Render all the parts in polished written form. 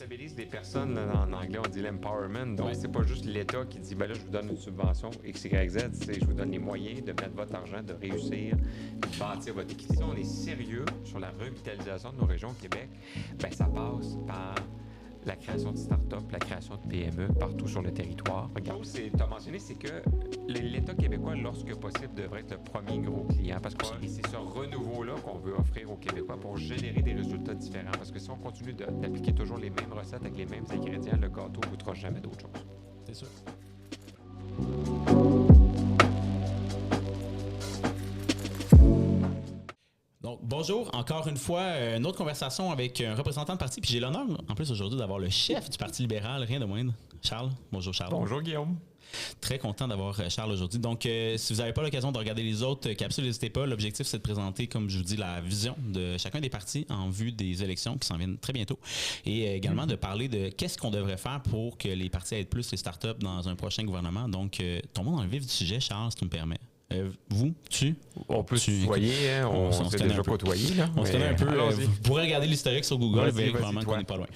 responsabilise les personnes, en anglais on dit l'empowerment, donc c'est pas juste l'État qui dit ben là je vous donne une subvention X, Y, Z, c'est je vous donne les moyens de mettre votre argent, de réussir, de bâtir votre équité. Si on est sérieux sur la revitalisation de nos régions au Québec, ben ça passe par la création de start-up, la création de PME partout sur le territoire. Regarde, tu as mentionné, c'est que l'État québécois, lorsque possible, devrait être le premier gros client parce que c'est ce renouveau-là qu'on veut offrir aux Québécois pour générer des résultats différents. Parce que si on continue d'appliquer toujours les mêmes recettes avec les mêmes ingrédients, le gâteau ne goûtera jamais d'autre chose. C'est sûr. Donc, bonjour, encore une fois, une autre conversation avec un représentant de parti. Puis j'ai l'honneur, en plus, aujourd'hui, d'avoir le chef du Parti libéral, rien de moindre, Charles. Bonjour, Charles. Bonjour, Guillaume. Très content d'avoir Charles aujourd'hui. Donc, si vous n'avez pas l'occasion de regarder les autres capsules, n'hésitez pas. L'objectif, c'est de présenter, comme je vous dis, la vision de chacun des partis en vue des élections qui s'en viennent très bientôt. Et également de parler de qu'est-ce qu'on devrait faire pour que les partis aident plus les startups dans un prochain gouvernement. Donc, tombons dans le vif du sujet, Charles, si tu me permets. On peut se tutoyer, hein? On s'est déjà côtoyé. On se connaît un peu. Vous pourrez regarder l'historique sur Google, vraiment qu'on n'est pas loin.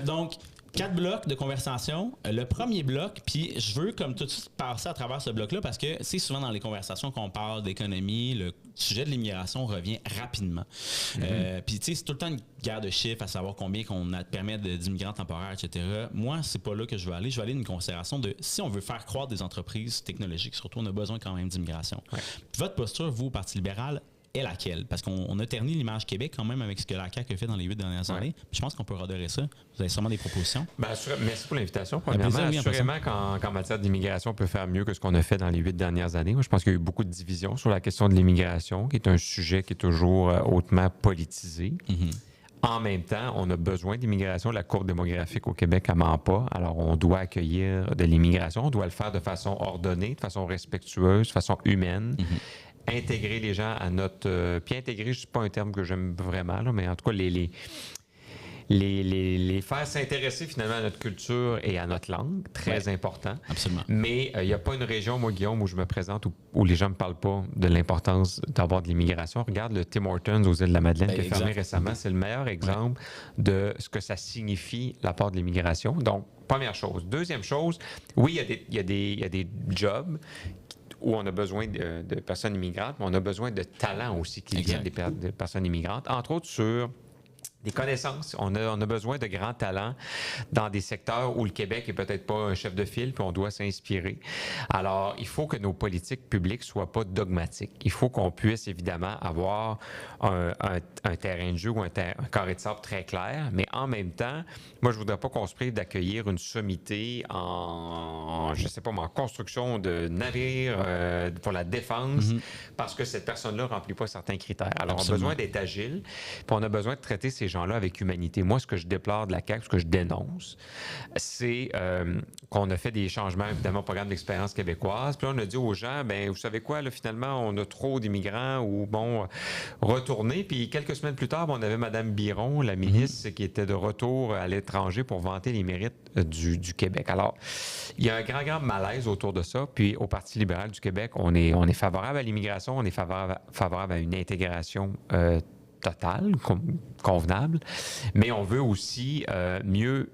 Donc, 4 blocs de conversation. Le premier bloc, puis je veux comme tout de suite passer à travers ce bloc-là parce que c'est souvent dans les conversations qu'on parle d'économie, le sujet de l'immigration revient rapidement. Puis tu sais, c'est tout le temps une guerre de chiffres à savoir combien qu'on permet d'immigrants temporaires, etc. Moi, c'est pas là que je veux aller. Je veux aller dans une considération de si on veut faire croître des entreprises technologiques, surtout, on a besoin quand même d'immigration. Ouais. Votre posture, vous, au Parti libéral, est laquelle? Parce qu'on a terni l'image Québec quand même avec ce que la CAQ a fait dans les 8 dernières années. Je pense qu'on peut redorer ça. Vous avez sûrement des propositions. Bien, merci pour l'invitation. Premièrement, assurément qu'en matière d'immigration, on peut faire mieux que ce qu'on a fait dans les 8 dernières années. Moi, je pense qu'il y a eu beaucoup de divisions sur la question de l'immigration, qui est un sujet qui est toujours hautement politisé. En même temps, on a besoin d'immigration. La courbe démographique au Québec, elle ment pas. Alors, on doit accueillir de l'immigration. On doit le faire de façon ordonnée, de façon respectueuse, de façon humaine. Intégrer les gens à notre... puis intégrer, c'est pas un terme que j'aime vraiment, là, mais en tout cas, les faire s'intéresser finalement à notre culture et à notre langue, très important. Absolument. Mais il n'y a pas une région, moi, Guillaume, où je me présente où les gens ne me parlent pas de l'importance d'avoir de l'immigration. Regarde le Tim Hortons aux Îles-de-la-Madeleine qui a fermé récemment. C'est le meilleur exemple de ce que ça signifie l'apport de l'immigration. Donc, première chose. Deuxième chose, oui, il y a des jobs où on a besoin de personnes immigrantes, mais on a besoin de talents aussi qui viennent des personnes immigrantes, entre autres sur des connaissances. On a besoin de grands talents dans des secteurs où le Québec est peut-être pas un chef de file, puis on doit s'inspirer. Alors, il faut que nos politiques publiques soient pas dogmatiques. Il faut qu'on puisse évidemment avoir un terrain de jeu ou un carré de sable très clair, mais en même temps, moi, je voudrais pas qu'on se prive d'accueillir une sommité en construction de navires pour la défense, parce que cette personne-là remplit pas certains critères. Alors, on a besoin d'être agile, puis on a besoin de traiter ces gens-là avec humanité. Moi, ce que je déplore de la CAQ, ce que je dénonce, c'est qu'on a fait des changements, évidemment, au programme d'expérience québécoise. Puis là, on a dit aux gens, bien, vous savez quoi, là, finalement, on a trop d'immigrants ou, bon, retournez. Puis quelques semaines plus tard, on avait Mme Biron, la ministre, qui était de retour à l'étranger pour vanter les mérites du Québec. Alors, il y a un grand malaise autour de ça. Puis au Parti libéral du Québec, on est favorable à l'immigration, on est favorable à une intégration totale, convenable, mais on veut aussi mieux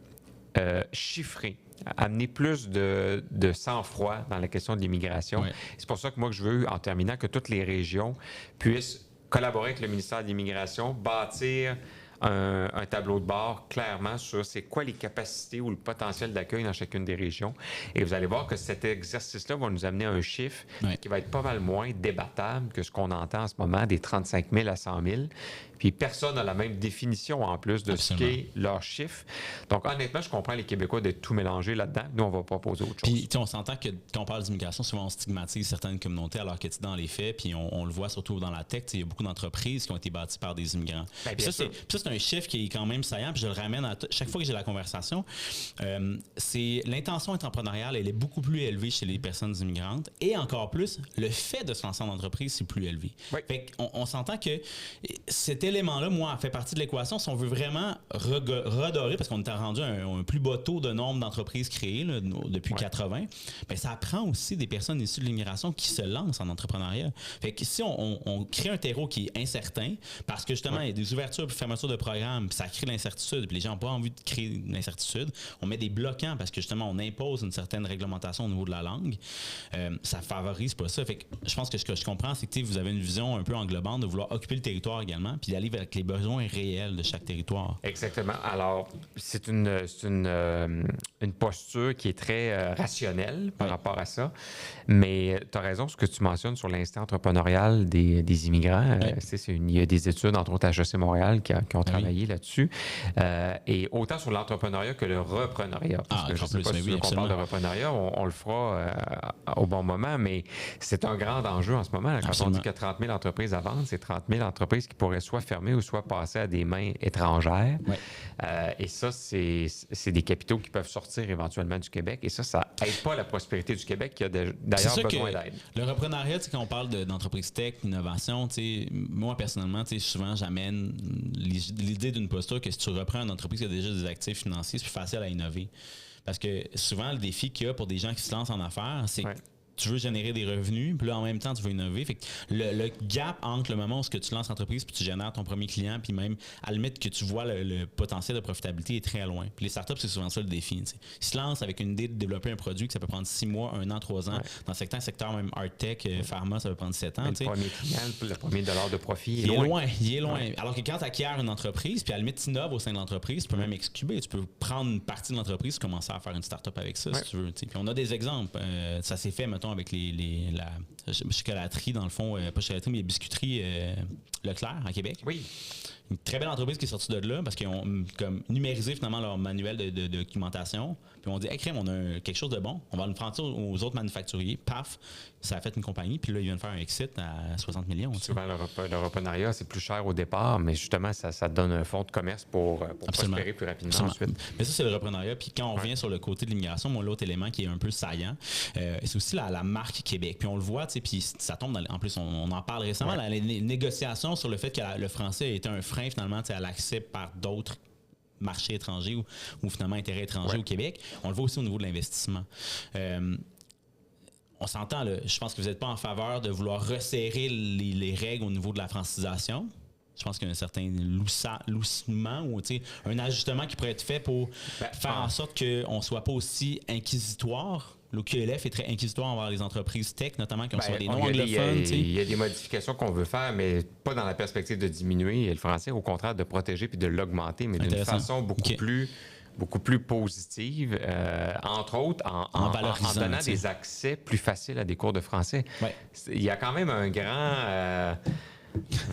chiffrer, amener plus de sang-froid dans la question de l'immigration. Oui. C'est pour ça que moi, je veux, en terminant, que toutes les régions puissent collaborer avec le ministère de l'Immigration, bâtir un tableau de bord clairement sur c'est quoi les capacités ou le potentiel d'accueil dans chacune des régions. Et vous allez voir que cet exercice-là va nous amener à un chiffre qui va être pas mal moins débattable que ce qu'on entend en ce moment, des 35 000 à 100 000. Puis personne n'a la même définition en plus de ce qu'est leur chiffre. Donc honnêtement, je comprends les Québécois d'être tout mélangés là-dedans. Nous, on va proposer autre chose. Puis on s'entend que quand on parle d'immigration, souvent on stigmatise certaines communautés alors que dans les faits, puis on le voit surtout dans la tech, il y a beaucoup d'entreprises qui ont été bâties par des immigrants. Ça, c'est un chiffre qui est quand même saillant, puis je le ramène à chaque fois que j'ai la conversation. C'est l'intention entrepreneuriale, elle est beaucoup plus élevée chez les personnes immigrantes et encore plus, le fait de se lancer en entreprise, c'est plus élevé. Oui. Fait qu'on s'entend que cet élément-là, moi, fait partie de l'équation. Si on veut vraiment redorer, parce qu'on est rendu un plus bas taux de nombre d'entreprises créées là, depuis 80, bien, ça prend aussi des personnes issues de l'immigration qui se lancent en entrepreneuriat. Fait que si on crée un terreau qui est incertain, parce que justement, il y a des ouvertures et fermetures de programme, puis ça crée l'incertitude, puis les gens n'ont pas envie de créer l'incertitude. On met des bloquants parce que justement, on impose une certaine réglementation au niveau de la langue. Ça favorise pas ça. Fait que je pense que ce que je comprends, c'est que vous avez une vision un peu englobante de vouloir occuper le territoire également, puis d'aller avec les besoins réels de chaque territoire. Exactement. Alors, c'est une posture qui est très rationnelle par rapport à ça. Mais tu as raison, ce que tu mentionnes sur l'instinct entrepreneurial des immigrants. Il y a des études, entre autres à HEC Montréal, qui ont travaillé là-dessus. Et autant sur l'entrepreneuriat que le repreneuriat. Parce que je ne sais pas si on parle de repreneuriat, on le fera au bon moment, mais c'est un grand enjeu en ce moment. Là, quand on dit qu'il y a 30 000 entreprises à vendre, c'est 30 000 entreprises qui pourraient soit fermer ou soit passer à des mains étrangères. Et ça, c'est des capitaux qui peuvent sortir éventuellement du Québec. Et ça n'aide pas la prospérité du Québec qui a d'ailleurs besoin d'aide. Le repreneuriat, quand on parle d'entreprise tech, d'innovation, moi personnellement, souvent j'amène l'idée d'une posture que si tu reprends une entreprise qui a déjà des actifs financiers, c'est plus facile à innover. Parce que souvent, le défi qu'il y a pour des gens qui se lancent en affaires, c'est que tu veux générer des revenus, puis là, en même temps, tu veux innover. Fait que le gap entre le moment où tu lances l'entreprise puis tu génères ton premier client, puis même, à la limite, que tu vois le potentiel de profitabilité est très loin. Puis les startups, c'est souvent ça le défi. T'sais. Ils se lancent avec une idée de développer un produit que ça peut prendre 6 mois, 1 an, 3 ans. Dans certains secteurs, même hard tech, pharma, ça peut prendre 7 ans. Le premier client, le premier dollar de profit, il est loin. Alors que quand tu acquiers une entreprise, puis à la limite, tu innoves au sein de l'entreprise, tu peux même excuber. Tu peux prendre une partie de l'entreprise et commencer à faire une startup avec ça, si tu veux. Puis on a des exemples. Ça s'est fait, mettons, avec la chocolaterie, dans le fond, pas chocolaterie, mais biscuiterie Leclerc à Québec. Oui. Une très belle entreprise qui est sortie de là parce qu'ils ont comme numérisé finalement leur manuel de documentation. Puis on dit, hey, crème, on a quelque chose de bon. On va le prendre aux autres manufacturiers. Paf, ça a fait une compagnie. Puis là, ils viennent faire un exit à 60 millions. Souvent, le repreneuriat, c'est plus cher au départ, mais justement, ça donne un fonds de commerce pour prospérer plus rapidement ensuite. Mais ça, c'est le repreneuriat. Puis quand on revient sur le côté de l'immigration, l'autre élément qui est un peu saillant, c'est aussi la marque Québec. Puis on le voit, puis ça tombe en plus, on en parle récemment, la négociation sur le fait que le français a été un frein finalement à l'accès par d'autres marchés étrangers ou finalement intérêts étrangers au Québec. On le voit aussi au niveau de l'investissement. On s'entend, là, je pense que vous n'êtes pas en faveur de vouloir resserrer les règles au niveau de la francisation. Je pense qu'il y a un certain loussement ou un ajustement qui pourrait être fait pour faire en sorte qu'on ne soit pas aussi inquisitoire. Le QLF est très inquisitoire envers les entreprises tech, notamment quand on soit des non-anglophones. Il y a des modifications qu'on veut faire, mais pas dans la perspective de diminuer le français, au contraire de protéger puis de l'augmenter, mais d'une façon beaucoup plus positive, entre autres en donnant des accès plus faciles à des cours de français. Il y a quand même un grand...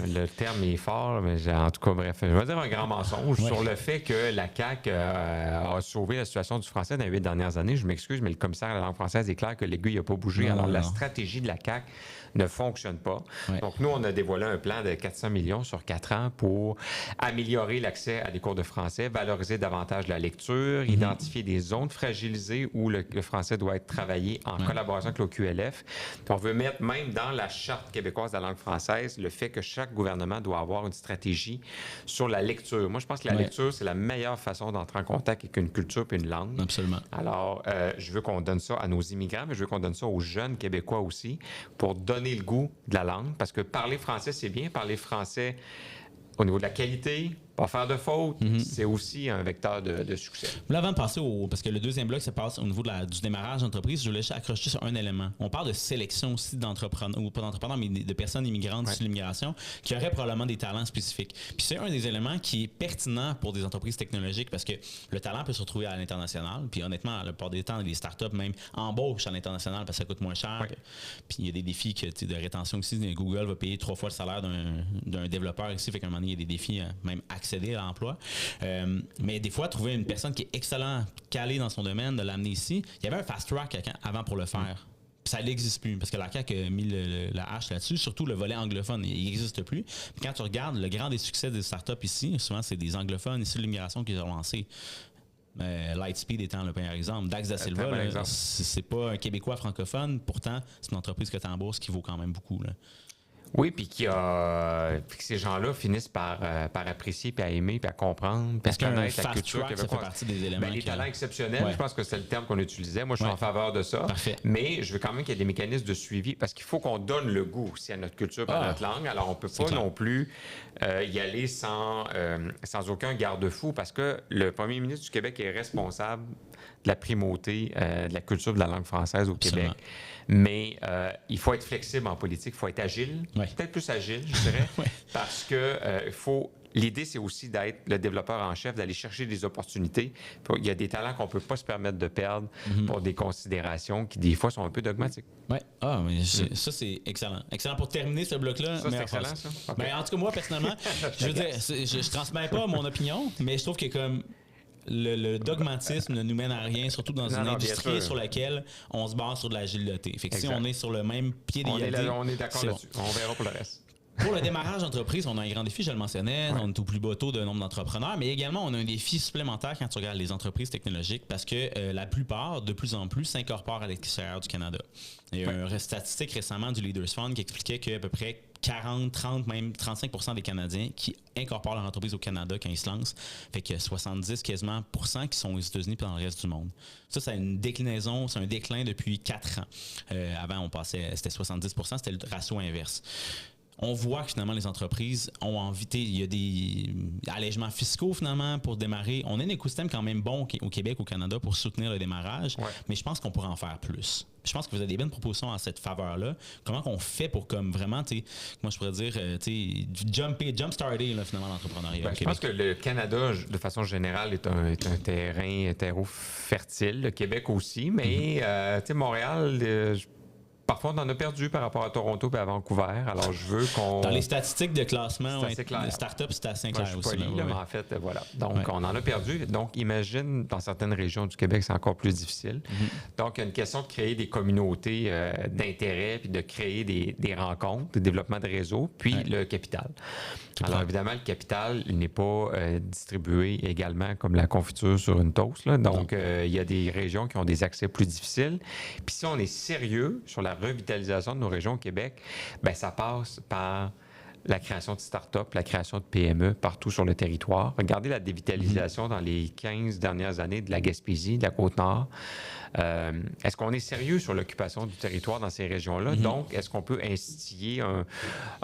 le terme est fort, mais en tout cas, bref, je vais dire un grand mensonge sur le fait que la CAQ a sauvé la situation du français dans les 8 dernières années. Je m'excuse, mais le commissaire à la langue française est clair que l'aiguille n'a pas bougé. Alors, la stratégie de la CAQ ne fonctionne pas. Donc, nous, on a dévoilé un plan de 400 millions sur 4 ans pour améliorer l'accès à des cours de français, valoriser davantage la lecture, identifier des zones fragilisées où le français doit être travaillé en collaboration avec l'OQLF. On veut mettre même dans la Charte québécoise de la langue française le fait que chaque gouvernement doit avoir une stratégie sur la lecture. Moi, je pense que la lecture, c'est la meilleure façon d'entrer en contact avec une culture et une langue. Absolument. Alors, je veux qu'on donne ça à nos immigrants, mais je veux qu'on donne ça aux jeunes Québécois aussi pour donner le goût de la langue. Parce que parler français, c'est bien. Parler français au niveau de la qualité, pas faire de fautes, c'est aussi un vecteur de succès. Là, avant de passer parce que le deuxième bloc, ça passe au niveau du démarrage d'entreprise, je voulais accrocher sur un élément. On parle de sélection aussi d'entrepreneurs, ou pas d'entrepreneurs, mais de personnes immigrantes issues de l'immigration qui auraient probablement des talents spécifiques. Puis c'est un des éléments qui est pertinent pour des entreprises technologiques parce que le talent peut se retrouver à l'international. Puis honnêtement, la plupart des temps, les startups même embauchent à l'international parce que ça coûte moins cher. Puis il y a des défis de rétention aussi. Google va payer 3 fois le salaire d'un développeur ici. Fait qu'à un moment donné, il y a des défis même accéder à l'emploi. Mais des fois, trouver une personne qui est excellente, calée dans son domaine, de l'amener ici. Il y avait un fast track avant pour le faire. Puis ça n'existe plus parce que la CAQ a mis la hache là-dessus, surtout le volet anglophone, il n'existe plus. Puis quand tu regardes le grand des succès des startups ici, souvent c'est des anglophones issus de l'immigration qui les ont lancés. Lightspeed étant le meilleur exemple. Dax da Silva, c'est pas un Québécois francophone, pourtant c'est une entreprise que tu embourses qui vaut quand même beaucoup. Là. Oui, puis que ces gens-là finissent par apprécier, puis à aimer, puis à comprendre, puis à connaître la culture québécoise. Ça fait partie des éléments. Les talents exceptionnels, je pense que c'est le terme qu'on utilisait. Moi, je suis en faveur de ça. Parfait. Mais je veux quand même qu'il y ait des mécanismes de suivi, parce qu'il faut qu'on donne le goût aussi à notre culture, à notre langue. Alors, on ne peut pas non plus y aller sans aucun garde-fou, parce que le premier ministre du Québec est responsable de la primauté de la culture de la langue française au Québec. Mais il faut être flexible en politique, il faut être agile, peut-être plus agile, je dirais, parce que l'idée, c'est aussi d'être le développeur en chef, d'aller chercher des opportunités. Il y a des talents qu'on ne peut pas se permettre de perdre pour des considérations qui, des fois, sont un peu dogmatiques. Oui. Ah, mais ça, c'est excellent. Excellent pour terminer ce bloc-là. Ça, c'est excellent, ça? Okay. Ben, en tout cas, moi, personnellement, je veux dire, je ne transmets pas mon opinion, mais je trouve que comme le dogmatisme ne nous mène à rien, surtout dans une industrie sur laquelle on se base sur de l'agilité. Fait que si on est sur le même pied d'égalité, on est d'accord là-dessus. On verra pour le reste. Pour le démarrage d'entreprise, on a un grand défi, je le mentionnais, on est au plus bas taux de nombre d'entrepreneurs, mais également on a un défi supplémentaire quand tu regardes les entreprises technologiques parce que la plupart, de plus en plus, s'incorporent à l'extérieur du Canada. Il y a une statistique récemment du Leaders Fund qui expliquait qu'à peu près 40, 30, même 35% des Canadiens qui incorporent leur entreprise au Canada quand ils se lancent. Fait que 70 quasiment % qui sont aux États-Unis et dans le reste du monde. Ça, c'est une déclinaison, c'est un déclin depuis 4 ans. Avant, c'était 70%, c'était le ratio inverse. On voit que finalement les entreprises ont envie, il y a des allègements fiscaux finalement pour démarrer. On a un écosystème quand même bon au Québec, au Canada pour soutenir le démarrage, mais je pense qu'on pourrait en faire plus. Je pense que vous avez des bonnes propositions en cette faveur-là. Comment qu'on fait pour comme vraiment, moi je pourrais dire, jump-starter finalement l'entrepreneuriat au Québec? Je pense que le Canada, de façon générale, est un terreau fertile. Le Québec aussi, mais Montréal... Parfois, on en a perdu par rapport à Toronto et à Vancouver. Alors, je veux qu'on... Dans les statistiques de classement, les startups, c'est assez clair aussi. Mais en fait, voilà. Donc, on en a perdu. Donc, imagine, dans certaines régions du Québec, c'est encore plus difficile. Donc, il y a une question de créer des communautés d'intérêt, puis de créer des rencontres, de développement de réseaux, puis le capital. Alors, évidemment, le capital, il n'est pas distribué également comme la confiture sur une toast. Là. Donc, il y a des régions qui ont des accès plus difficiles. Puis si on est sérieux sur la revitalisation de nos régions au Québec, bien, ça passe par la création de start-up, la création de PME partout sur le territoire. Regardez la dévitalisation dans les 15 dernières années de la Gaspésie, de la Côte-Nord. Est-ce qu'on est sérieux sur l'occupation du territoire dans ces régions-là? Donc, est-ce qu'on peut instiller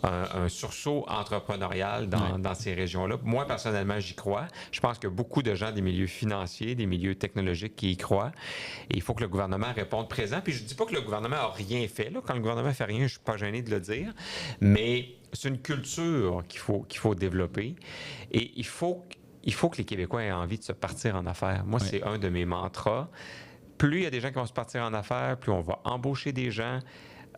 un sursaut entrepreneurial dans ces régions-là? Moi, personnellement, j'y crois. Je pense que beaucoup de gens des milieux financiers, des milieux technologiques qui y croient. Et il faut que le gouvernement réponde présent. Puis je ne dis pas que le gouvernement n'a rien fait. Là. Quand le gouvernement ne fait rien, je ne suis pas gêné de le dire. Mais c'est une culture qu'il faut développer. Et il faut que les Québécois aient envie de se partir en affaires. Moi, c'est un de mes mantras. Plus il y a des gens qui vont se partir en affaires, plus on va embaucher des gens,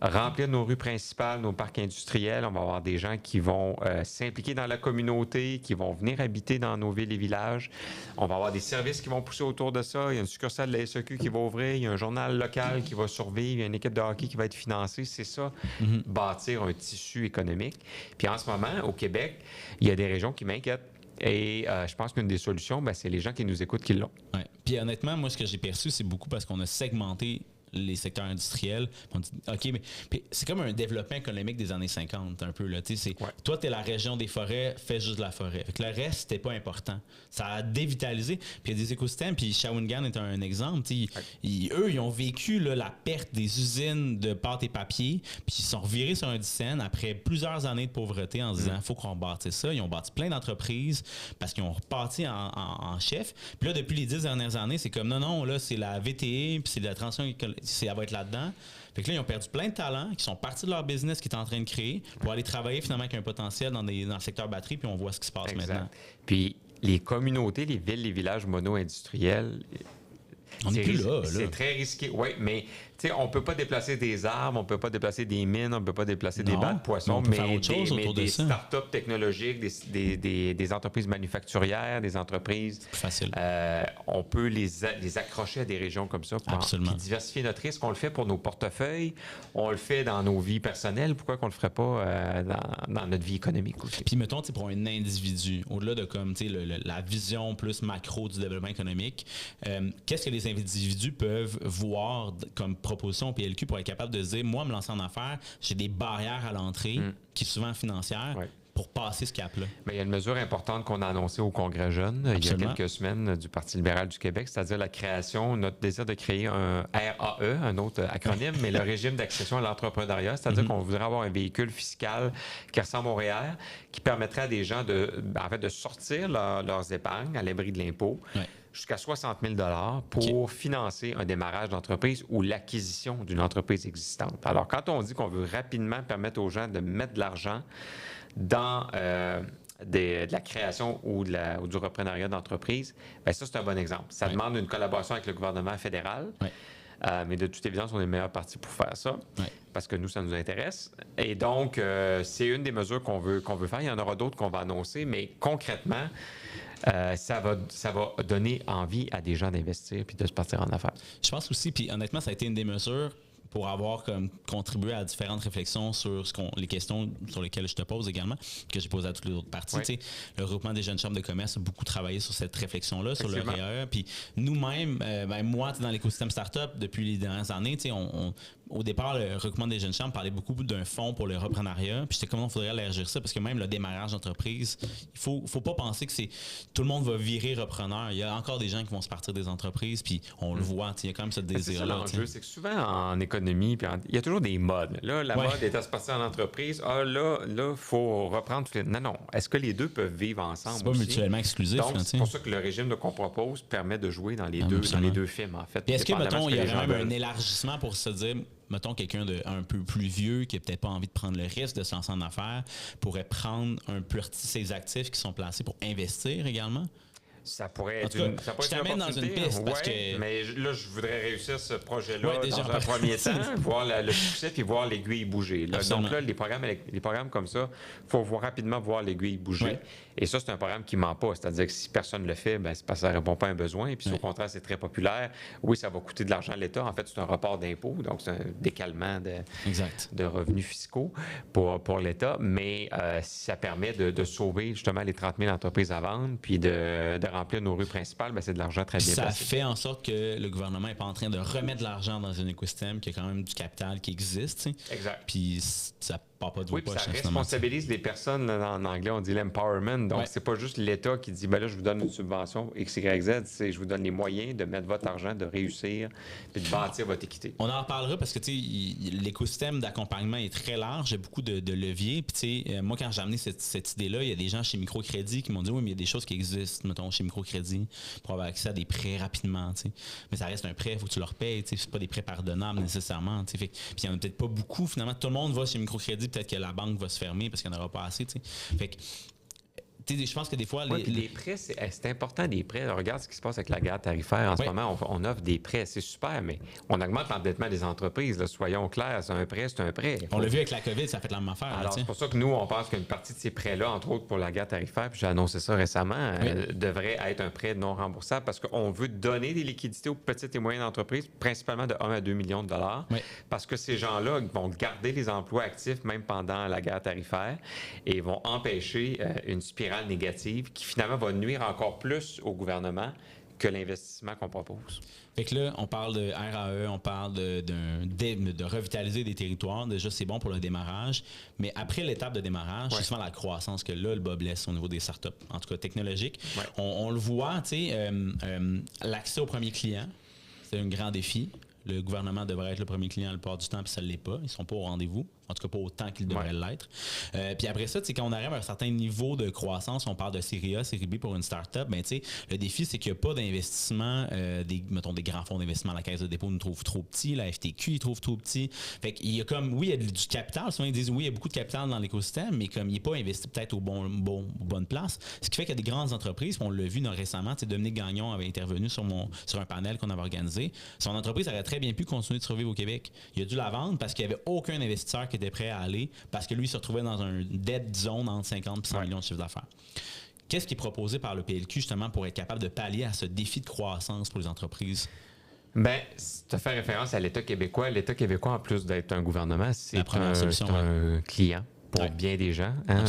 remplir nos rues principales, nos parcs industriels. On va avoir des gens qui vont s'impliquer dans la communauté, qui vont venir habiter dans nos villes et villages. On va avoir des services qui vont pousser autour de ça. Il y a une succursale de la SEQ qui va ouvrir. Il y a un journal local qui va survivre. Il y a une équipe de hockey qui va être financée. C'est ça, bâtir un tissu économique. Puis en ce moment, au Québec, il y a des régions qui m'inquiètent. Et je pense qu'une des solutions, c'est les gens qui nous écoutent qui l'ont. Ouais. Puis honnêtement, moi, ce que j'ai perçu, c'est beaucoup parce qu'on a segmenté les secteurs industriels. On dit, OK, mais c'est comme un développement économique des années 50, un peu. Là, toi, tu es la région des forêts, fais juste de la forêt. Fait que le reste, c'était pas important. Ça a dévitalisé. Puis il y a des écosystèmes, puis Shawinigan est un exemple. Eux, ils ont vécu la perte des usines de pâte et papier, puis ils sont revirés sur un dixaine après plusieurs années de pauvreté en se disant, il faut qu'on bâtisse ça. Ils ont bâti plein d'entreprises parce qu'ils ont reparti en chef. Puis là, depuis les 10 dernières années, c'est comme, non, là, c'est la VTE, puis c'est de la transition écologique. Ça va être là-dedans. Fait que là, ils ont perdu plein de talents qui sont partis de leur business qu'ils étaient en train de créer pour aller travailler finalement avec un potentiel dans le secteur batterie, puis on voit ce qui se passe maintenant. Puis les communautés, les villes, les villages mono-industriels, on n'est plus là. C'est très risqué. Oui, mais on ne peut pas déplacer des arbres, on ne peut pas déplacer des mines, on ne peut pas déplacer des bancs de poissons, mais des start-up technologiques, des entreprises manufacturières, des entreprises... C'est plus facile. On peut les accrocher à des régions comme ça pour diversifier notre risque. On le fait pour nos portefeuilles, on le fait dans nos vies personnelles. Pourquoi qu'on ne le ferait pas dans notre vie économique aussi? Puis mettons, pour un individu, au-delà de comme la vision plus macro du développement économique, qu'est-ce que les individus peuvent voir comme proposition au PLQ pour être capable de se dire, moi, me lancer en affaires, j'ai des barrières à l'entrée qui sont souvent financières. Ouais. Pour passer ce cap-là? Bien, il y a une mesure importante qu'on a annoncée au Congrès jeune il y a quelques semaines du Parti libéral du Québec, c'est-à-dire la création, notre désir de créer un RAE, un autre acronyme, mais le régime d'accession à l'entrepreneuriat, c'est-à-dire qu'on voudrait avoir un véhicule fiscal qui ressemble au REER, qui permettrait à des gens de sortir leurs épargnes à l'abri de l'impôt. Ouais. Jusqu'à 60 000 $ pour financer un démarrage d'entreprise ou l'acquisition d'une entreprise existante. Alors, quand on dit qu'on veut rapidement permettre aux gens de mettre de l'argent dans de la création ou du reprenariat d'entreprise, bien ça, c'est un bon exemple. Ça demande une collaboration avec le gouvernement fédéral, mais de toute évidence, on est le meilleur parti pour faire ça, parce que nous, ça nous intéresse. Et donc, c'est une des mesures qu'on veut faire. Il y en aura d'autres qu'on va annoncer, mais concrètement, ça va donner envie à des gens d'investir puis de se partir en affaires. Je pense aussi, puis honnêtement, ça a été une des mesures pour avoir comme contribué à différentes réflexions sur les questions sur lesquelles je te pose également, que j'ai posées à toutes les autres parties. Oui. Le regroupement des jeunes chambres de commerce a beaucoup travaillé sur cette réflexion-là, sur le REER. Puis nous-mêmes, moi, dans l'écosystème startup, depuis les dernières années, au départ, le regroupement des jeunes chambres parlait beaucoup d'un fonds pour le reprenariat. Puis j'étais comment il faudrait élargir ça, parce que même le démarrage d'entreprise, il faut pas penser que tout le monde va virer repreneur. Il y a encore des gens qui vont se partir des entreprises, puis on le voit, il y a quand même ce désir-là. C'est ça l'enjeu, c'est que souvent en économie, puis il y a toujours des modes. Là, la mode est à se partir en entreprise. Ah, là, il faut reprendre tout les... Non. Est-ce que les deux peuvent vivre ensemble? C'est pas aussi? Mutuellement exclusif. Donc, c'est pour ça que le régime qu'on propose permet de jouer dans les deux films, en fait. Et est-ce que, mettons, il y a même un élargissement pour se dire... Mettons, quelqu'un d'un peu plus vieux qui n'a peut-être pas envie de prendre le risque de se lancer en affaires pourrait prendre un peu ses actifs qui sont placés pour investir également? Ça pourrait être je t'amène dans une piste parce que... Mais là, je voudrais réussir ce projet-là dans un premier temps, voir le succès puis voir l'aiguille bouger. Là. Donc là, les programmes comme ça, il faut rapidement voir l'aiguille bouger. Ouais. Et ça, c'est un programme qui ne ment pas. C'est-à-dire que si personne ne le fait, c'est parce que ça ne répond pas à un besoin. Et puis, au contraire, c'est très populaire. Oui, ça va coûter de l'argent à l'État. En fait, c'est un report d'impôts. Donc, c'est un décalement de revenus fiscaux pour l'État. Mais ça permet de sauver justement les 30 000 entreprises à vendre puis de remplir nos rues principales, c'est de l'argent très bien placé. Ça fait en sorte que le gouvernement n'est pas en train de remettre de l'argent dans un écosystème qui a quand même du capital qui existe. Exact. Puis ça part pas de puis ça responsabilise les personnes. Là, en anglais, on dit l'empowerment. Donc, c'est pas juste l'État qui dit, là, je vous donne une subvention X, Y, Z. C'est je vous donne les moyens de mettre votre argent, de réussir puis de bâtir votre équité. On en reparlera parce que, l'écosystème d'accompagnement est très large. Il y a beaucoup de leviers. Puis, moi, quand j'ai amené cette idée-là, il y a des gens chez Microcrédit qui m'ont dit, oui, mais il y a des choses qui existent, mettons, chez Microcrédit pour avoir accès à des prêts rapidement. Mais ça reste un prêt, il faut que tu leur payes. C'est pas des prêts pardonnables nécessairement. Puis, il n'y en a peut-être pas beaucoup. Finalement, tout le monde va chez Microcrédit, peut-être que la banque va se fermer parce qu'il n'y en aura pas assez. Fait que, je pense que des fois... les prêts, c'est important, des prêts. Regarde ce qui se passe avec la guerre tarifaire. En ce moment, on offre des prêts. C'est super, mais on augmente l'endettement des entreprises. Là, soyons clairs, c'est un prêt. On l'a vu avec la COVID, ça fait de la même affaire. Alors, c'est pour ça que nous, on pense qu'une partie de ces prêts-là, entre autres pour la guerre tarifaire, puis j'ai annoncé ça récemment, devrait être un prêt non remboursable parce qu'on veut donner des liquidités aux petites et moyennes entreprises, principalement de 1 à 2 millions de dollars, parce que ces gens-là vont garder les emplois actifs même pendant la guerre tarifaire et vont empêcher une spirale négative qui finalement va nuire encore plus au gouvernement que l'investissement qu'on propose. Fait que là, on parle de RAE, on parle de revitaliser des territoires. Déjà, c'est bon pour le démarrage. Mais après l'étape de démarrage, c'est souvent la croissance que là, le bas blesse au niveau des startups, en tout cas technologiques. Ouais. On le voit, l'accès au premier client, c'est un grand défi. Le gouvernement devrait être le premier client la plupart du temps, puis ça ne l'est pas. Ils ne sont pas au rendez-vous. En tout cas, pas autant qu'ils devraient l'être. Puis après ça, quand on arrive à un certain niveau de croissance, on parle de série A, série B pour une start-up, le défi, c'est qu'il n'y a pas d'investissement, des grands fonds d'investissement. La Caisse de dépôt nous trouve trop petit, la FTQ, ils trouvent trop petit. Fait qu'il y a il y a du capital. Souvent, ils disent, oui, il y a beaucoup de capital dans l'écosystème, mais comme il n'est pas investi peut-être aux bonnes places, ce qui fait qu'il y a des grandes entreprises, on l'a vu récemment, Dominique Gagnon avait intervenu sur un panel qu'on avait organisé. Son entreprise aurait très bien pu continuer de survivre au Québec. Il a dû la vendre parce qu'il n'y avait aucun investisseur qui était prêt à aller parce que lui, il se retrouvait dans un dead zone entre 50 et 100 millions de chiffre d'affaires. Qu'est-ce qui est proposé par le PLQ justement pour être capable de pallier à ce défi de croissance pour les entreprises? Bien, tu as fait référence à l'État québécois. L'État québécois, en plus d'être un gouvernement, c'est un client. pour bien des gens. Hein?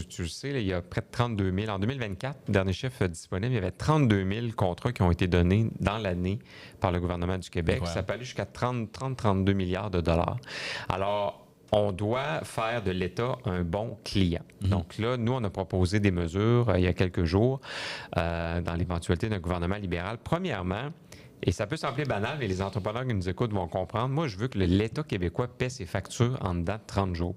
Tu le sais, là, il y a près de 32 000. En 2024, dernier chiffre disponible, il y avait 32 000 contrats qui ont été donnés dans l'année par le gouvernement du Québec. Ça peut aller jusqu'à 30-32 milliards de dollars. Alors, on doit faire de l'État un bon client. Donc là, nous, on a proposé des mesures il y a quelques jours dans l'éventualité d'un gouvernement libéral. Premièrement, et ça peut sembler banal, mais les entrepreneurs qui nous écoutent vont comprendre. Moi, je veux que l'État québécois paie ses factures en dedans de 30 jours.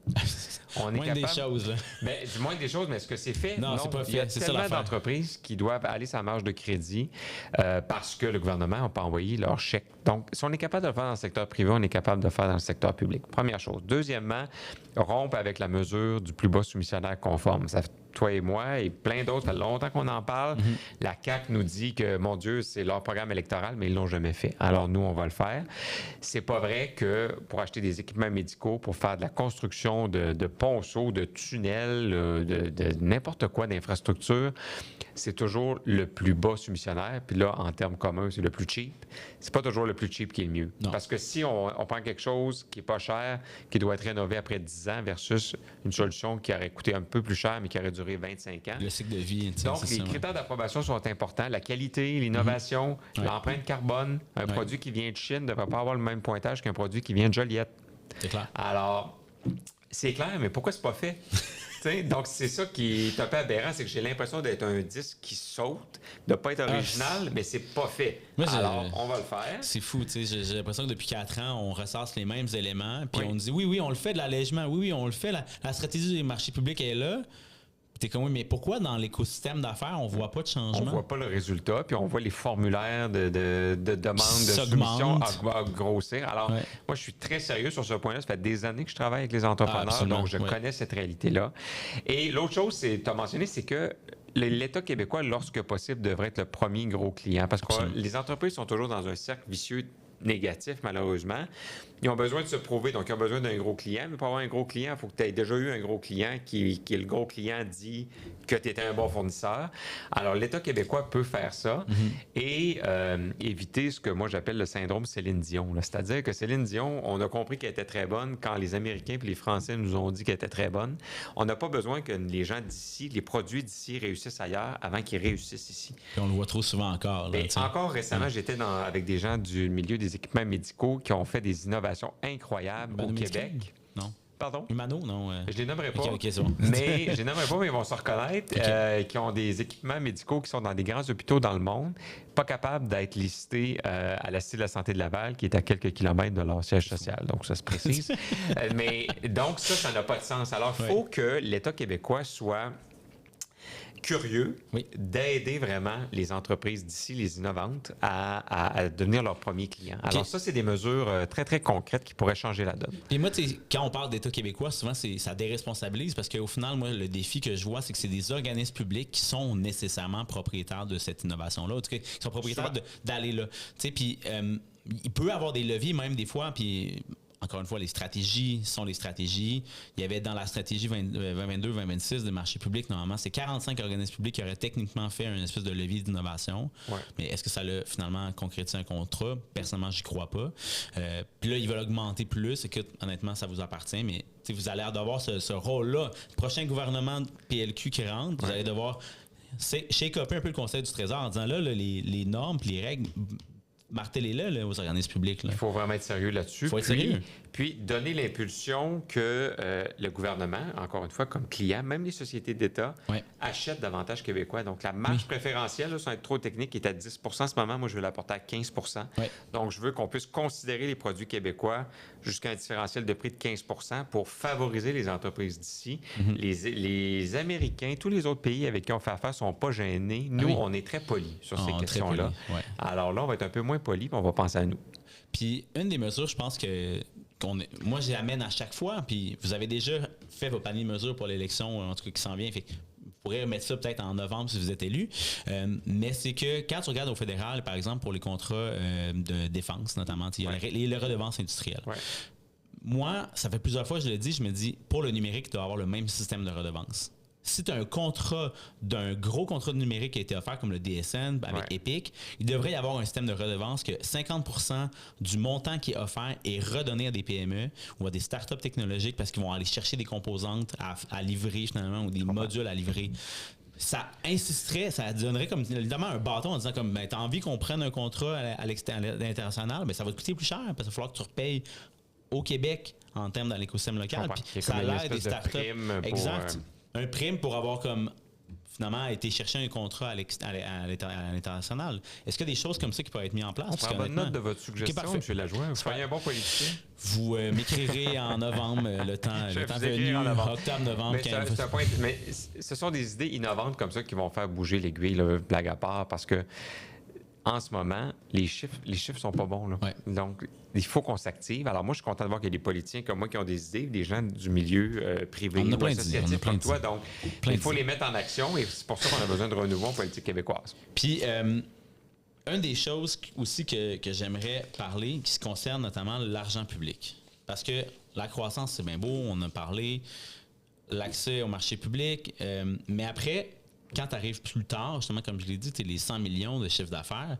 On est capable... des choses. Là. Bien, du moins des choses, mais est-ce que c'est fait? Non, c'est pas fait. Il y a tellement d'entreprises qui doivent aller sa marge de crédit parce que le gouvernement n'a pas envoyé leur chèque. Donc, si on est capable de le faire dans le secteur privé, on est capable de le faire dans le secteur public. Première chose. Deuxièmement, rompre avec la mesure du plus bas soumissionnaire conforme. Ça fait toi et moi et plein d'autres, ça fait longtemps qu'on en parle. La CAQ nous dit que, mon Dieu, c'est leur programme électoral, mais ils ne l'ont jamais fait. Alors, nous, on va le faire. C'est pas vrai que pour acheter des équipements médicaux, pour faire de la construction de ponceaux, de tunnels, de n'importe quoi d'infrastructure, c'est toujours le plus bas soumissionnaire. Puis là, en termes communs, c'est le plus cheap. C'est pas toujours le plus cheap qui est le mieux. Non. Parce que si on prend quelque chose qui est pas cher, qui doit être rénové après 10 ans versus une solution qui aurait coûté un peu plus cher, mais qui aurait duré 25 ans. Le cycle de vie. Donc, les critères d'approbation sont importants. La qualité, l'innovation, l'empreinte carbone. Un produit qui vient de Chine ne devrait pas avoir le même pointage qu'un produit qui vient de Joliette. C'est clair. Alors, c'est clair, mais pourquoi c'est pas fait? Donc, c'est ça qui est un peu aberrant, c'est que j'ai l'impression d'être un disque qui saute, de ne pas être original, mais c'est pas fait. Alors, on va le faire. C'est fou, tu sais. J'ai l'impression que depuis 4 ans, on ressasse les mêmes éléments, puis on dit oui, on le fait de l'allègement, oui, on le fait, la stratégie des marchés publics est là. T'es comme, oui, mais pourquoi dans l'écosystème d'affaires, on voit pas de changement? On voit pas le résultat, puis on voit les formulaires de demande, de soumission grossir. Alors, moi, je suis très sérieux sur ce point-là. Ça fait des années que je travaille avec les entrepreneurs, donc je connais cette réalité-là. Et l'autre chose, tu as mentionné, c'est que l'État québécois, lorsque possible, devrait être le premier gros client. Parce que les entreprises sont toujours dans un cercle vicieux négatif, malheureusement. Ils ont besoin de se prouver, donc ils ont besoin d'un gros client. Mais pour avoir un gros client, il faut que tu aies déjà eu un gros client qui le gros client dit que tu étais un bon fournisseur. Alors, l'État québécois peut faire ça et éviter ce que moi j'appelle le syndrome Céline Dion. C'est-à-dire que Céline Dion, on a compris qu'elle était très bonne quand les Américains et les Français nous ont dit qu'elle était très bonne. On n'a pas besoin que les gens d'ici, les produits d'ici réussissent ailleurs avant qu'ils réussissent ici. Et on le voit trop souvent encore. Là, encore récemment, j'étais avec des gens du milieu des équipements médicaux qui ont fait des innovations incroyables au Québec. Non. Pardon? Humano, non. Je les nommerai pas. Okay, c'est bon. Mais je les nommerai pas, mais ils vont se reconnaître. Qui ont des équipements médicaux qui sont dans des grands hôpitaux dans le monde, pas capables d'être licités à la Cité de la santé de Laval, qui est à quelques kilomètres de leur siège social. Donc, ça se précise. Mais donc, ça n'a pas de sens. Alors, il faut que l'État québécois soit curieux d'aider vraiment les entreprises d'ici, les innovantes, à devenir leurs premiers clients. Alors ça, c'est des mesures très, très concrètes qui pourraient changer la donne. Et moi, quand on parle d'État québécois, souvent, ça déresponsabilise parce qu'au final, moi, le défi que je vois, c'est que c'est des organismes publics qui sont nécessairement propriétaires de cette innovation-là, en tout cas, qui sont propriétaires d'aller là. Puis il peut y avoir des leviers, même des fois, puis... Encore une fois, les stratégies sont les stratégies. Il y avait dans la stratégie 2022-2026 des marchés publics, normalement, c'est 45 organismes publics qui auraient techniquement fait une espèce de levier d'innovation. Mais est-ce que ça l'a finalement concrétisé un contrat? Personnellement, j'y crois pas. Puis là, ils veulent augmenter plus. Et que, honnêtement, ça vous appartient, mais vous allez devoir ce rôle-là. Le prochain gouvernement de PLQ qui rentre, vous allez devoir shake-upper un peu le Conseil du Trésor en disant là les normes et les règles... Martelez-le aux organismes publics. Là. Il faut vraiment être sérieux là-dessus. Il faut être sérieux. Puis donner l'impulsion que le gouvernement, encore une fois, comme client, même les sociétés d'État, achètent davantage québécois. Donc, la marge préférentielle, là, sans être trop technique, est à 10 en ce moment. Moi, je veux la porter à 15 Donc, je veux qu'on puisse considérer les produits québécois jusqu'à un différentiel de prix de 15 pour favoriser les entreprises d'ici. Les Américains, tous les autres pays avec qui on fait affaire ne sont pas gênés. Nous, on est très polis sur ces questions-là. Alors là, on va être un peu moins polis, puis on va penser à nous. Puis, une des mesures, je pense que moi, je l'amène à chaque fois. Puis, vous avez déjà fait vos paniers de mesures pour l'élection, en tout cas, qui s'en vient. Fait que vous pourrez remettre ça peut-être en novembre si vous êtes élu. Mais c'est que quand tu regardes au fédéral, par exemple, pour les contrats de défense, notamment, il y a les redevances industrielles. Moi, ça fait plusieurs fois que je le dis, je me dis, pour le numérique, tu dois avoir le même système de redevance. si tu as un contrat d'un gros contrat de numérique qui a été offert comme le DSN avec Epic, il devrait y avoir un système de redevance que 50% du montant qui est offert est redonné à des PME ou à des startups technologiques parce qu'ils vont aller chercher des composantes à livrer finalement ou des modules à livrer. Ça insisterait, ça donnerait comme évidemment un bâton en disant comme ben, t'as envie qu'on prenne un contrat à l'international, ben ça va te coûter plus cher parce qu'il va falloir que tu repayes au Québec en termes dans l'écosystème local. Puis ça a l'air des startups. Exact. Un prime pour avoir comme finalement été chercher un contrat à l'international. Est-ce qu'il y a des choses comme ça qui peuvent être mises en place? On prend bonne note de votre suggestion, M. Lajoie. Soyez un bon politicien. Vous m'écrirez en novembre, le temps venu, octobre, novembre. Mais ce sont des idées innovantes comme ça qui vont faire bouger l'aiguille, blague à part, parce que en ce moment, les chiffres sont pas bons. Là. Donc, il faut qu'on s'active. Alors, moi, je suis content de voir qu'il y a des politiciens comme moi qui ont des idées, des gens du milieu privé ou associatif comme toi. Donc, il faut les mettre en action et c'est pour ça qu'on a besoin de renouveau en politique québécoise. Puis, une des choses aussi que j'aimerais parler, qui se concerne notamment l'argent public. Parce que la croissance, c'est bien beau, on a parlé, l'accès au marché public, mais après, quand tu arrives plus tard, justement, comme je l'ai dit, les 100 millions de chiffre d'affaires,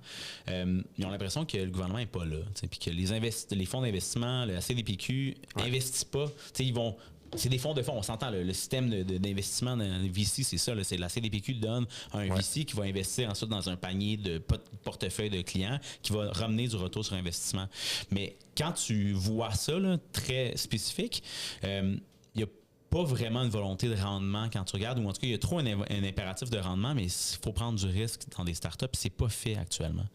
ils ont l'impression que le gouvernement n'est pas là. Puis que les fonds d'investissement, la CDPQ, n'investissent pas. C'est des fonds de fonds. On s'entend, le système d'investissement dans les VC, c'est ça. C'est la CDPQ donne à un VC qui va investir ensuite dans un panier de portefeuille de clients qui va ramener du retour sur investissement. Mais quand tu vois ça, là, très spécifique, il y a pas vraiment une volonté de rendement quand tu regardes, ou en tout cas, il y a trop un impératif de rendement, mais il faut prendre du risque dans des startups, c'est pas fait actuellement.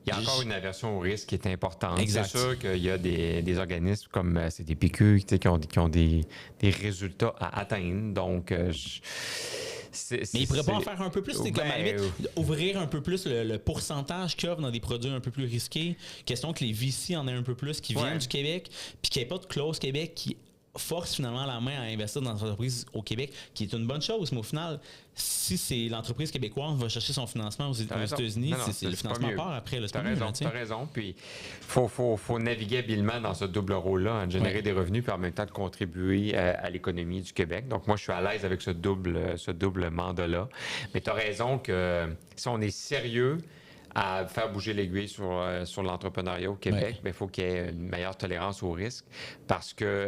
Il y a encore une aversion au risque qui est importante. Exact. C'est sûr qu'il y a des organismes comme CDPQ qui ont des résultats à atteindre, donc... mais ils pourraient pas en faire un peu plus, c'est comme à la limite, ouvrir un peu plus le pourcentage qu'ils offrent dans des produits un peu plus risqués. Question que les VC en aient un peu plus qui viennent du Québec, puis qu'il n'y ait pas de clause Québec qui force finalement la main à investir dans l'entreprise au Québec, qui est une bonne chose, mais au final, si c'est l'entreprise québécoise qui va chercher son financement aux États-Unis, c'est le financement part après. Tu as raison. Puis, il faut naviguer habilement dans ce double rôle-là, de générer des revenus, puis en même temps de contribuer à l'économie du Québec. Donc, moi, je suis à l'aise avec ce double mandat-là. Mais tu as raison que si on est sérieux à faire bouger l'aiguille sur l'entrepreneuriat au Québec, il faut qu'il y ait une meilleure tolérance au risque parce que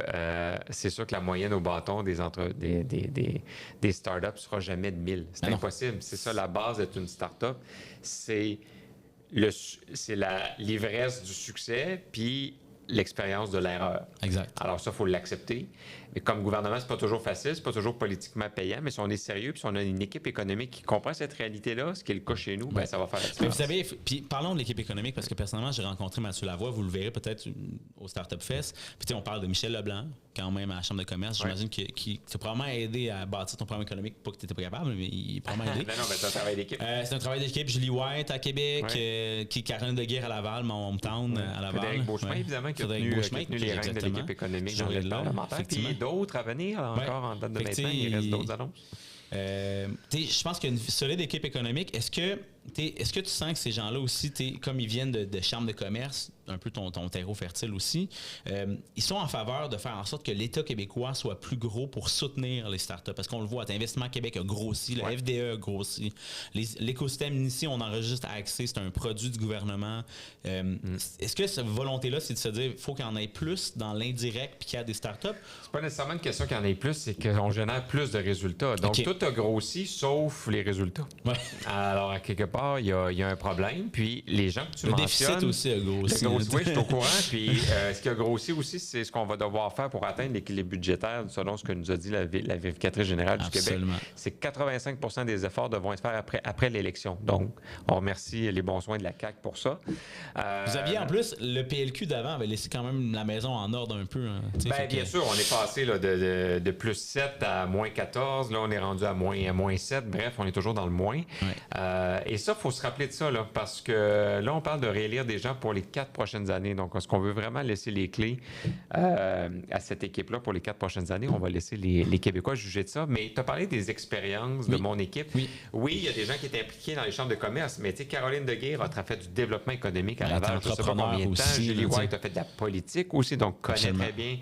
c'est sûr que la moyenne au bâton des startups ne sera jamais de 1000. C'est impossible. C'est ça, la base d'être une startup. C'est l'ivresse du succès puis l'expérience de l'erreur. Exact. Alors ça, il faut l'accepter. Mais comme gouvernement, c'est pas toujours facile, c'est pas toujours politiquement payant, mais si on est sérieux, puis si on a une équipe économique qui comprend cette réalité-là, ce qui est le cas chez nous, ça va faire la différence. Mais vous savez, puis parlons de l'équipe économique, parce que personnellement, j'ai rencontré Mathieu Lavoie, vous le verrez peut-être au Startup Fest. Puis on parle de Michel Leblanc, quand même à la Chambre de commerce. J'imagine qu'il t'a probablement aidé à bâtir ton programme économique, pas que tu n'étais pas capable, mais il a probablement aidé. C'est un travail d'équipe. C'est un travail d'équipe. Julie White à Québec, Caroline Deguerre à Laval, mon hometown à Laval. Frédéric Beauchemin, évidemment, qui a tenu les rênes de l'équipe économique dans le parlementaire. Puis d'autres à venir. Encore en date de maintenant, il reste d'autres annonces. Je pense qu'il y a une solide équipe économique. Est-ce que tu sens que ces gens-là aussi, comme ils viennent de chambres de commerce, un peu ton terreau fertile aussi, ils sont en faveur de faire en sorte que l'État québécois soit plus gros pour soutenir les startups? Parce qu'on le voit, Investissement Québec a grossi, le FDE a grossi. L'écosystème ici, on enregistre à accès, c'est un produit du gouvernement. Est-ce que cette volonté-là, c'est de se dire qu'il faut qu'il y en ait plus dans l'indirect puis qu'il y a des startups? C'est pas nécessairement une question qu'il y en ait plus, c'est qu'on génère plus de résultats. Donc, tout a grossi, sauf les résultats. Ouais. Alors, à quelque part, il y a un problème. Puis, les gens que tu mentionnes... Le déficit aussi a grossi. Oui, je suis au courant. Puis, ce qui a grossi aussi, c'est ce qu'on va devoir faire pour atteindre l'équilibre budgétaire, selon ce que nous a dit la vérificatrice générale du Québec. C'est 85% des efforts devront être faits après l'élection. Donc, on remercie les bons soins de la CAQ pour ça. Vous aviez, en plus, le PLQ d'avant avait laissé quand même la maison en ordre un peu. Hein, bien sûr, on est passé là, de plus 7 à moins 14. Là, on est rendu à moins 7. Bref, on est toujours dans le moins. Et ça, il faut se rappeler de ça, là, parce que là, on parle de réélire des gens pour les 4 prochaines années. Donc, est-ce qu'on veut vraiment laisser les clés à cette équipe-là pour les 4 prochaines années? On va laisser les Québécois juger de ça. Mais tu as parlé des expériences de mon équipe. Oui, il y a des gens qui étaient impliqués dans les chambres de commerce, mais tu sais, Caroline Deguerre a fait du développement économique à Laval. Je ne sais pas combien de temps. Julie White a fait de la politique aussi, donc connaît très bien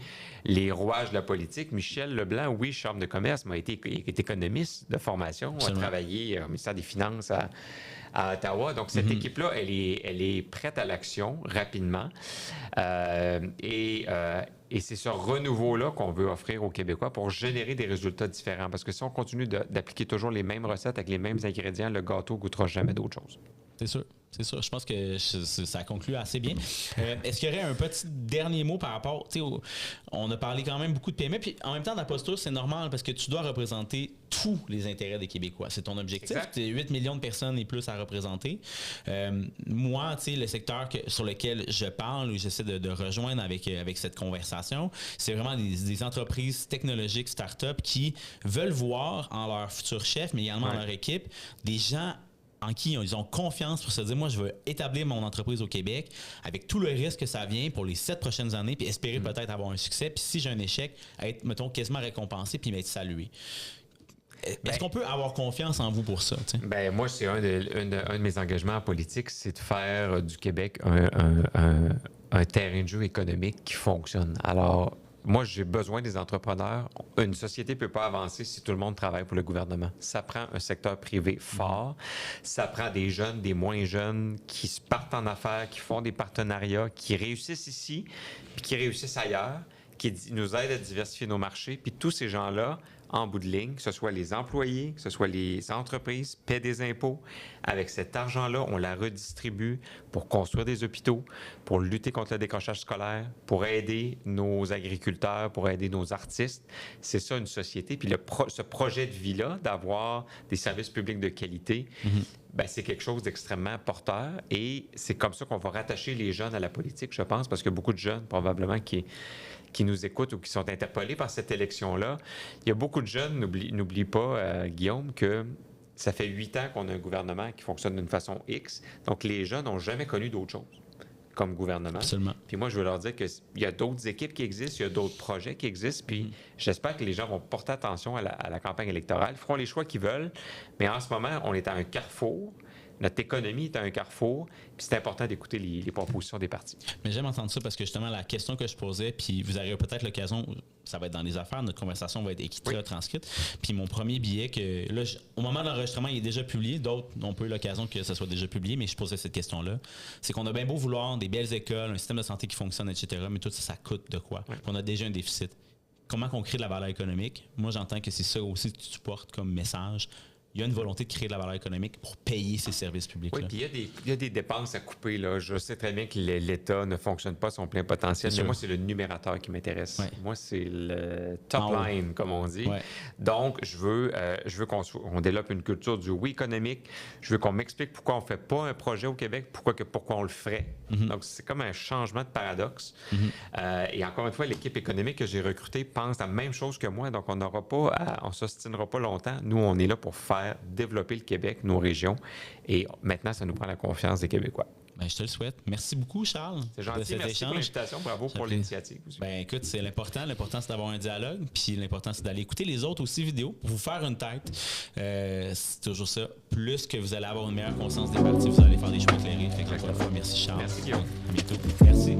les rouages de la politique. Michel Leblanc, oui, chambre de commerce, mais il est économiste de formation, a travaillé au ministère des Finances à Ottawa. Donc, cette équipe-là, elle est prête à l'action rapidement. Et c'est ce renouveau-là qu'on veut offrir aux Québécois pour générer des résultats différents. Parce que si on continue d'appliquer toujours les mêmes recettes avec les mêmes ingrédients, le gâteau ne goûtera jamais d'autre chose. C'est sûr. C'est sûr. Je pense que ça conclut assez bien. Est-ce qu'il y aurait un petit dernier mot par rapport... On a parlé quand même beaucoup de PME. Puis en même temps, dans la posture, c'est normal parce que tu dois représenter tous les intérêts des Québécois. C'est ton objectif. Tu as 8 millions de personnes et plus à représenter. Moi, le secteur sur lequel je parle ou j'essaie de rejoindre avec cette conversation, c'est vraiment des entreprises technologiques, start-up qui veulent voir en leur futur chef, mais également en leur équipe, des gens en qui ils ont confiance pour se dire, moi, je veux établir mon entreprise au Québec avec tout le risque que ça vient pour les 7 prochaines années, puis espérer peut-être avoir un succès, puis si j'ai un échec, être, mettons, quasiment récompensé, puis m'être salué. Est-ce qu'on peut avoir confiance en vous pour ça? Ben, moi, c'est un de mes engagements en politique, c'est de faire du Québec un terrain de jeu économique qui fonctionne. Alors, moi, j'ai besoin des entrepreneurs. Une société ne peut pas avancer si tout le monde travaille pour le gouvernement. Ça prend un secteur privé fort. Ça prend des jeunes, des moins jeunes qui se partent en affaires, qui font des partenariats, qui réussissent ici, puis qui réussissent ailleurs, qui nous aident à diversifier nos marchés. Puis tous ces gens-là, en bout de ligne, que ce soit les employés, que ce soit les entreprises, paient des impôts. Avec cet argent-là, on la redistribue pour construire des hôpitaux, pour lutter contre le décrochage scolaire, pour aider nos agriculteurs, pour aider nos artistes. C'est ça, une société. Puis ce projet de vie-là, d'avoir des services publics de qualité, ben, c'est quelque chose d'extrêmement porteur. Et c'est comme ça qu'on va rattacher les jeunes à la politique, je pense, parce que beaucoup de jeunes, probablement, qui nous écoutent ou qui sont interpellés par cette élection-là. Il y a beaucoup de jeunes, n'oublie pas, Guillaume, que ça fait 8 ans qu'on a un gouvernement qui fonctionne d'une façon X. Donc, les jeunes n'ont jamais connu d'autre chose comme gouvernement. Absolument. Puis moi, je veux leur dire qu'il y a d'autres équipes qui existent, il y a d'autres projets qui existent, puis j'espère que les gens vont porter attention à la campagne électorale, ils feront les choix qu'ils veulent, mais en ce moment, on est à un carrefour. Notre économie est à un carrefour, puis c'est important d'écouter les propositions des partis. Mais j'aime entendre ça parce que justement, la question que je posais, puis vous aurez peut-être l'occasion, ça va être dans les affaires, notre conversation va être écrite, transcrite. Puis mon premier billet, que là, au moment de l'enregistrement, il est déjà publié. D'autres n'ont pas eu l'occasion que ça soit déjà publié, mais je posais cette question-là. C'est qu'on a bien beau vouloir des belles écoles, un système de santé qui fonctionne, etc., mais tout ça, ça coûte de quoi? Puis on a déjà un déficit. Comment qu'on crée de la valeur économique? Moi, j'entends que c'est ça aussi que tu portes comme message. Il y a une volonté de créer de la valeur économique pour payer ces services publics-là. Oui, puis il y a des dépenses à couper. Là. Je sais très bien que l'État ne fonctionne pas à son plein potentiel, mais moi, c'est le numérateur qui m'intéresse. Ouais. Moi, c'est le top line, comme on dit. Ouais. Donc, je veux qu'on développe une culture du oui économique. Je veux qu'on m'explique pourquoi on ne fait pas un projet au Québec, pourquoi on le ferait. Donc, c'est comme un changement de paradoxe. Et encore une fois, l'équipe économique que j'ai recrutée pense la même chose que moi. Donc, on ne s'ostinera pas longtemps. Nous, on est là pour développer le Québec, nos régions. Et maintenant, ça nous prend la confiance des Québécois. Ben, je te le souhaite. Merci beaucoup, Charles. C'est gentil. Merci pour l'invitation. Bravo pour l'initiative aussi. Ben, écoute, c'est l'important. L'important, c'est d'avoir un dialogue. Puis l'important, c'est d'aller écouter les autres aussi vidéos pour vous faire une tête. C'est toujours ça. Plus que vous allez avoir une meilleure conscience des partis, vous allez faire des choix éclairés. Fait que, encore une fois, merci, Charles. Merci, Guillaume. À bientôt. Merci.